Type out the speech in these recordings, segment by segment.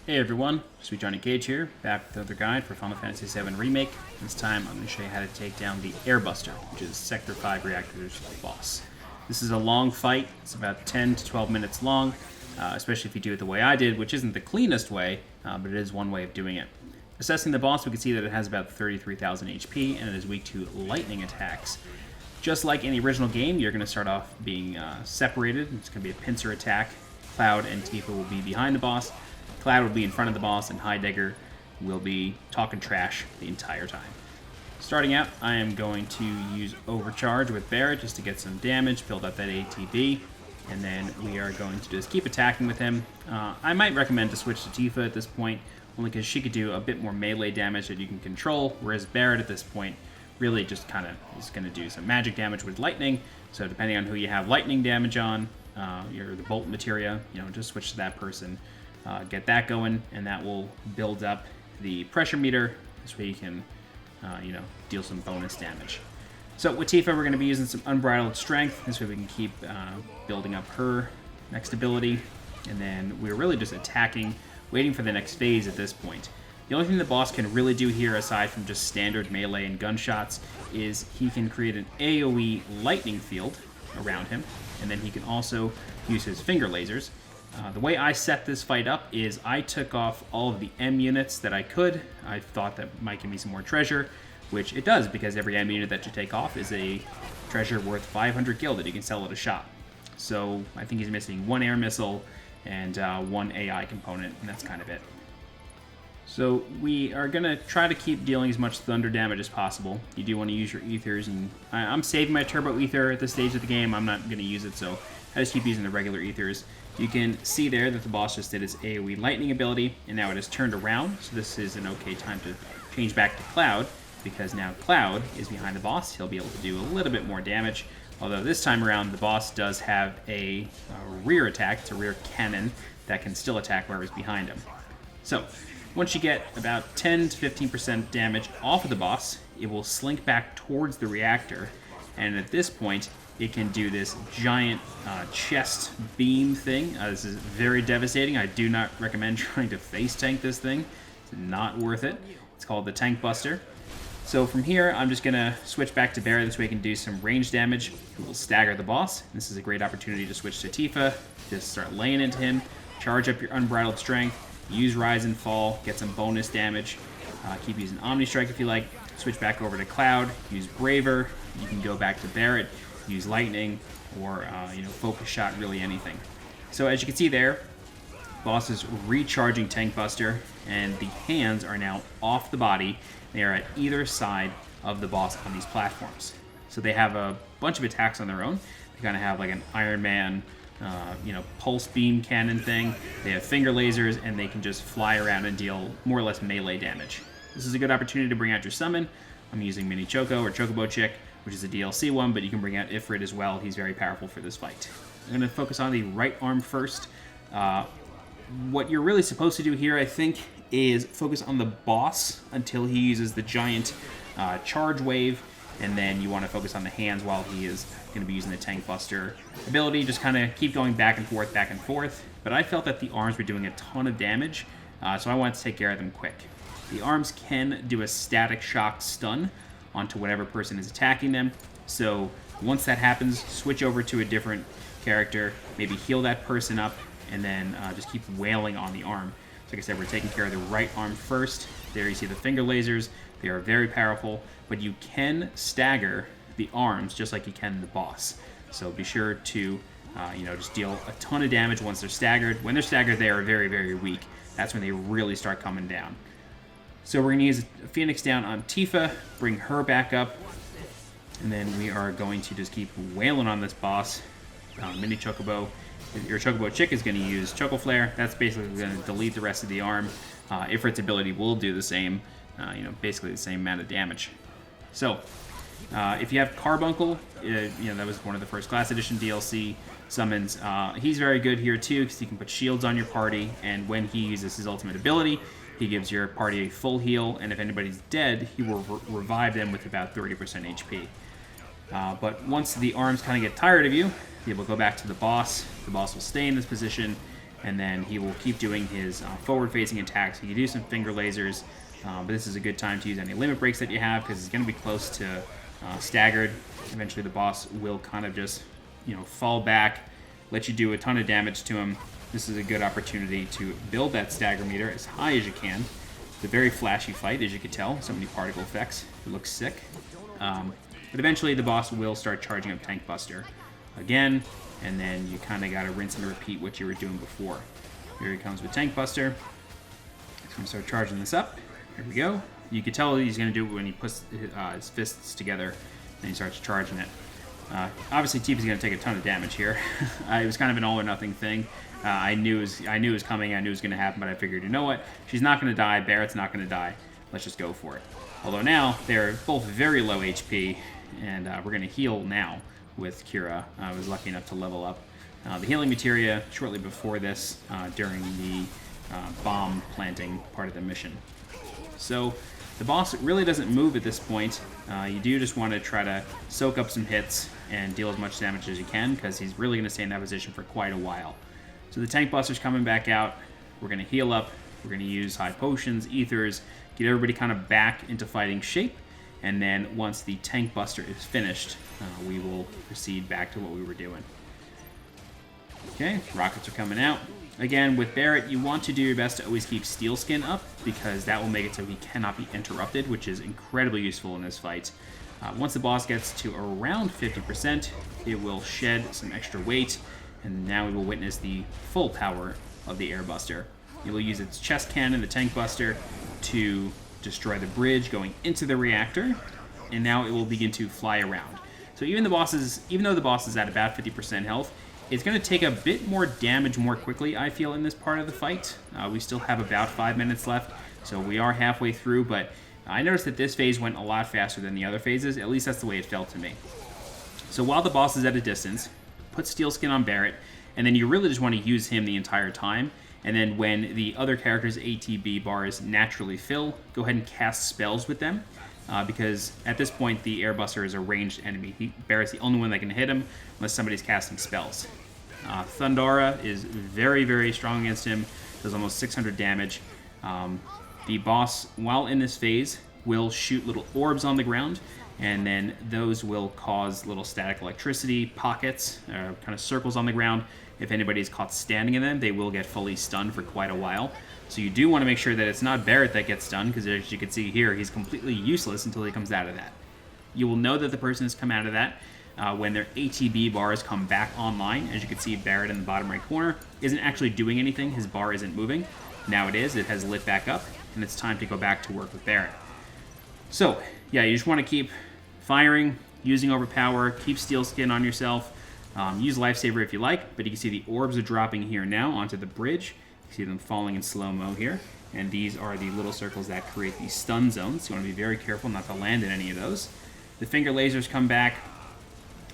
Hey everyone, SweetJohnnyCage here, back with another guide for Final Fantasy VII Remake. This time I'm going to show you how to take down the Airbuster, which is Sector 5 Reactor's boss. This is a long fight, it's about 10 to 12 minutes long, especially if you do it the way I did, which isn't the cleanest way, but it is one way of doing it. Assessing the boss, we can see that it has about 33,000 HP, and it is weak to lightning attacks. Just like in the original game, you're going to start off being separated. It's going to be a pincer attack. Cloud and Tifa will be behind the boss. Cloud will be in front of the boss, and Heidegger will be talking trash the entire time. Starting out, I am going to use Overcharge with Barret just to get some damage, build up that ATB, and then we are going to just keep attacking with him. I might recommend to switch to Tifa at this point, only because she could do a bit more melee damage that you can control, whereas Barret at this point really just kind of is going to do some magic damage with lightning, so depending on who you have lightning damage on, the bolt materia, just switch to that person. Get that going, and that will build up the pressure meter. This way you can, deal some bonus damage. So with Tifa, we're going to be using some Unbridled Strength. This way we can keep building up her next ability. And then we're really just attacking, waiting for the next phase at this point. The only thing the boss can really do here, aside from just standard melee and gunshots, is he can create an AoE lightning field around him. And then he can also use his finger lasers. The way I set this fight up is I took off all of the M units that I could. I thought that might give me some more treasure, which it does, because every M unit that you take off is a treasure worth 500 gil that you can sell at a shop. So I think he's missing one air missile and one AI component, and that's kind of it. So we are going to try to keep dealing as much thunder damage as possible. You do want to use your ethers, and I'm saving my turbo ether at this stage of the game. I'm not going to use it, so I just keep using the regular ethers. You can see there that the boss just did his AoE lightning ability, and now it has turned around, so this is an okay time to change back to Cloud, because now Cloud is behind the boss. He'll be able to do a little bit more damage, although this time around the boss does have a rear attack. It's a rear cannon that can still attack whoever's behind him. So once you get about 10 to 15% damage off of the boss, it will slink back towards the reactor, and at this point it can do this giant chest beam thing. This is very devastating. I do not recommend trying to face tank this thing. It's not worth it. It's called the Tank Buster. So from here, I'm just going to switch back to Barret. This way I can do some range damage. It will stagger the boss. This is a great opportunity to switch to Tifa. Just start laying into him. Charge up your Unbridled Strength. Use Rise and Fall. Get some bonus damage. Keep using Omni Strike if you like. Switch back over to Cloud. Use Braver. You can go back to Barret. Use lightning, or focus shot, really anything. So as you can see there, boss is recharging Tank Buster, and the hands are now off the body. They are at either side of the boss on these platforms. So they have a bunch of attacks on their own. They kind of have like an Iron Man, pulse beam cannon thing. They have finger lasers, and they can just fly around and deal more or less melee damage. This is a good opportunity to bring out your summon. I'm using Mini Choco or Chocobo Chick, which is a DLC one, but you can bring out Ifrit as well. He's very powerful for this fight. I'm going to focus on the right arm first. What you're really supposed to do here, I think, is focus on the boss until he uses the giant charge wave, and then you want to focus on the hands while he is going to be using the Tank Buster ability. Just kind of keep going back and forth. But I felt that the arms were doing a ton of damage, so I wanted to take care of them quick. The arms can do a static shock stun onto whatever person is attacking them. So once that happens, switch over to a different character, maybe heal that person up, and then just keep wailing on the arm. So like I said, we're taking care of the right arm first. There you see the finger lasers. They are very powerful, but you can stagger the arms just like you can the boss. So be sure to just deal a ton of damage once they're staggered. When they're staggered, they are very, very weak. That's when they really start coming down. So we're going to use Phoenix down on Tifa, bring her back up, and then we are going to just keep wailing on this boss. Mini Chocobo, your Chocobo Chick is going to use Choco Flare. That's basically going to delete the rest of the arm. Ifrit's ability will do the same, basically the same amount of damage. So if you have Carbuncle, that was one of the first Class Edition DLC summons. He's very good here too, because you can put shields on your party, and when he uses his ultimate ability, he gives your party a full heal, and if anybody's dead, he will revive them with about 30% HP. But once the arms kind of get tired of you, be able to go back to the boss. The boss will stay in this position, and then he will keep doing his forward-facing attacks. He can do some finger lasers, but this is a good time to use any limit breaks that you have because it's going to be close to staggered. Eventually the boss will kind of just, fall back, let you do a ton of damage to him. This is a good opportunity to build that stagger meter as high as you can. It's a very flashy fight, as you can tell. So many particle effects. It looks sick. But eventually the boss will start charging up Tank Buster again, and then you kind of got to rinse and repeat what you were doing before. Here he comes with Tank Buster. He's going to start charging this up. Here we go. You can tell he's going to do it when he puts his fists together and he starts charging it. Obviously, Tifa's going to take a ton of damage here. It was kind of an all or nothing thing. I knew it was coming. I knew it was going to happen, but I figured, you know what? She's not going to die. Barrett's not going to die. Let's just go for it. Although now they're both very low HP, and we're going to heal now with Kira. I was lucky enough to level up the healing materia shortly before this during the bomb planting part of the mission. So the boss really doesn't move at this point. You do just want to try to soak up some hits and deal as much damage as you can, because he's really going to stay in that position for quite a while. So the Tank Buster's coming back out. We're going to heal up. We're going to use high potions, ethers, get everybody kind of back into fighting shape. And then once the Tank Buster is finished, we will proceed back to what we were doing. Okay, rockets are coming out. Again, with Barrett, you want to do your best to always keep Steel Skin up, because that will make it so he cannot be interrupted, which is incredibly useful in this fight. Once the boss gets to around 50%, it will shed some extra weight, and now we will witness the full power of the Air Buster. It will use its chest cannon, the Tank Buster, to destroy the bridge going into the reactor, and now it will begin to fly around. So even though the boss is at about 50% health, it's going to take a bit more damage more quickly, I feel, in this part of the fight. We still have about 5 minutes left, so we are halfway through, but I noticed that this phase went a lot faster than the other phases. At least that's the way it felt to me. So while the boss is at a distance, put Steel Skin on Barrett, and then you really just want to use him the entire time. And then when the other characters' ATB bars naturally fill, go ahead and cast spells with them. Because at this point, the Air Buster is a ranged enemy. Barrett's the only one that can hit him unless somebody's casting spells. Thundara is very, very strong against him. Does almost 600 damage. The boss, while in this phase, will shoot little orbs on the ground, and then those will cause little static electricity pockets, kind of circles on the ground. If anybody is caught standing in them, they will get fully stunned for quite a while. So you do want to make sure that it's not Barrett that gets stunned, because as you can see here, he's completely useless until he comes out of that. You will know that the person has come out of that when their ATB bars come back online. As you can see, Barrett in the bottom right corner isn't actually doing anything. His bar isn't moving. Now it is. It has lit back up, and it's time to go back to work with Barrett. So, yeah, you just want to keep firing, using Overpower, keep Steel Skin on yourself. Use Lifesaver if you like, but you can see the orbs are dropping here now onto the bridge. You see them falling in slow-mo here, and these are the little circles that create these stun zones. So you want to be very careful not to land in any of those. The finger lasers come back,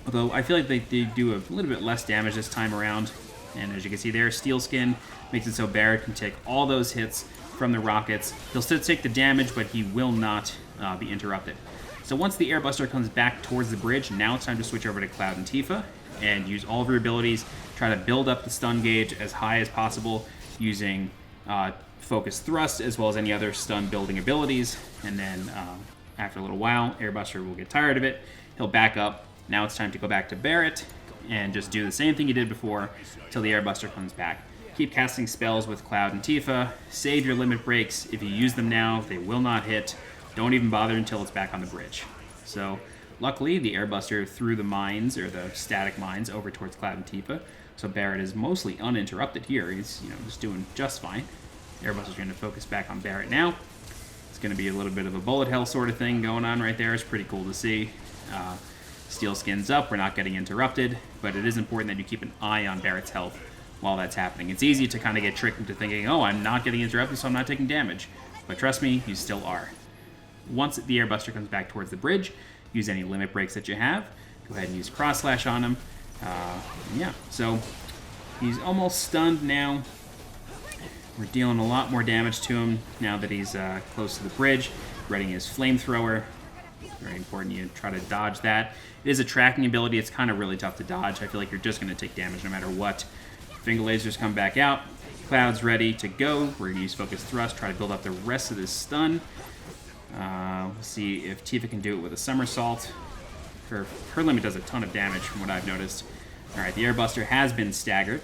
although I feel like they do a little bit less damage this time around. And as you can see there, Steel Skin makes it so Barrett can take all those hits from the rockets. He'll still take the damage, but he will not be interrupted. So once the Air Buster comes back towards the bridge, now it's time to switch over to Cloud and Tifa and use all of your abilities. Try to build up the stun gauge as high as possible using Focus Thrust as well as any other stun building abilities. And then after a little while, Air Buster will get tired of it. He'll back up. Now it's time to go back to Barrett and just do the same thing you did before until the Air Buster comes back. Keep casting spells with Cloud and Tifa. Save your limit breaks. If you use them now, they will not hit. Don't even bother until it's back on the bridge. So luckily, the Air Buster threw the mines, or the static mines, over towards Cloud and Tifa. So Barrett is mostly uninterrupted here. He's just doing just fine. Air Buster's going to focus back on Barrett now. It's going to be a little bit of a bullet hell sort of thing going on right there. It's pretty cool to see. Steel Skin's up. We're not getting interrupted, but it is important that you keep an eye on Barrett's health while that's happening. It's easy to kind of get tricked into thinking, oh, I'm not getting interrupted, so I'm not taking damage. But trust me, you still are. Once the Air Buster comes back towards the bridge, use any limit breaks that you have. Go ahead and use Cross Slash on him. Yeah, so he's almost stunned now. We're dealing a lot more damage to him now that he's close to the bridge. Readying his flamethrower. Very important you try to dodge that. It is a tracking ability. It's kind of really tough to dodge. I feel like you're just going to take damage no matter what. Finger lasers come back out. Cloud's ready to go. We're going to use Focus Thrust, try to build up the rest of this stun. We'll see if Tifa can do it with a somersault. Her limit does a ton of damage from what I've noticed. Alright, the Airbuster has been staggered,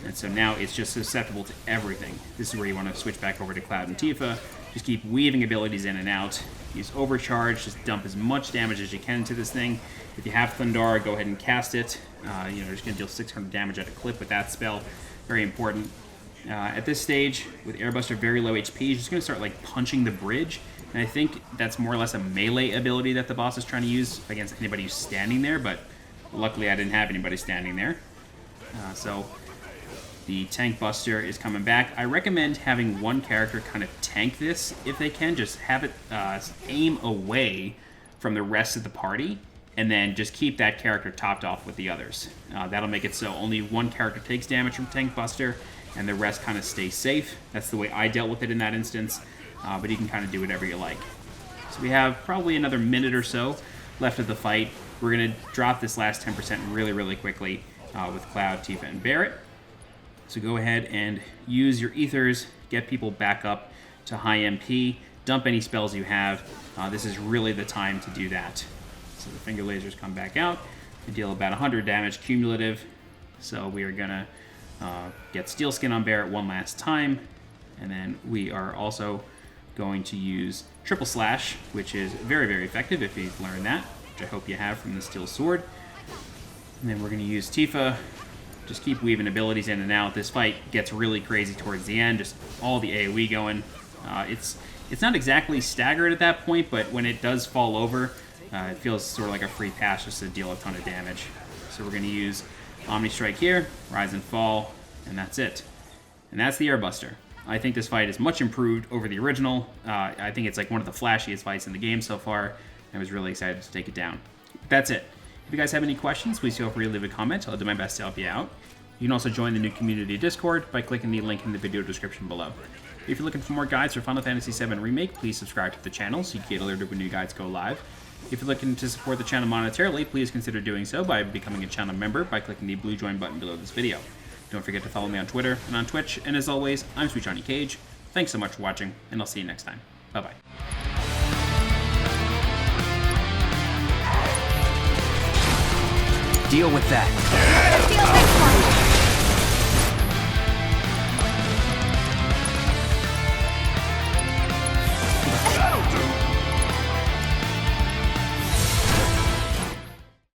and so now it's just susceptible to everything. This is where you want to switch back over to Cloud and Tifa. Just keep weaving abilities in and out. Use Overcharge, just dump as much damage as you can into this thing. If you have Thundara, go ahead and cast it. You're just going to deal 600 damage at a clip with that spell. Very important. At this stage, with Airbuster very low HP, you're just going to start like punching the bridge. And I think that's more or less a melee ability that the boss is trying to use against anybody who's standing there, but luckily I didn't have anybody standing there. So the Tank Buster is coming back. I recommend having one character kind of tank this if they can. Just have it aim away from the rest of the party, and then just keep that character topped off with the others. That'll make it so only one character takes damage from Tank Buster, and the rest kind of stay safe. That's the way I dealt with it in that instance. But you can kind of do whatever you like. So we have probably another minute or so left of the fight. We're going to drop this last 10% really, really quickly with Cloud, Tifa, and Barret. So go ahead and use your Ethers, get people back up to high MP, dump any spells you have. This is really the time to do that. So the Finger Lasers come back out. They deal about 100 damage cumulative. So we are going to get Steel Skin on Barret one last time. And then we are also going to use Triple Slash, which is very, very effective if you've learned that, which I hope you have from the Steel Sword. And then we're going to use Tifa. Just keep weaving abilities in and out. This fight gets really crazy towards the end, just all the AoE going. It's not exactly staggered at that point, but when it does fall over, it feels sort of like a free pass just to deal a ton of damage. So we're going to use Omni Strike here, Rise and Fall, and that's it. And that's the Airbuster. I think this fight is much improved over the original. I think it's like one of the flashiest fights in the game so far. I was really excited to take it down. But that's it. If you guys have any questions, please feel free to leave a comment. I'll do my best to help you out. You can also join the new community Discord by clicking the link in the video description below. If you're looking for more guides for Final Fantasy VII Remake, please subscribe to the channel so you can get alerted when new guides go live. If you're looking to support the channel monetarily, please consider doing so by becoming a channel member by clicking the blue join button below this video. Don't forget to follow me on Twitter and on Twitch, and as always, I'm SweetJohnnyCage. Thanks so much for watching, and I'll see you next time. Bye-bye. Deal with that.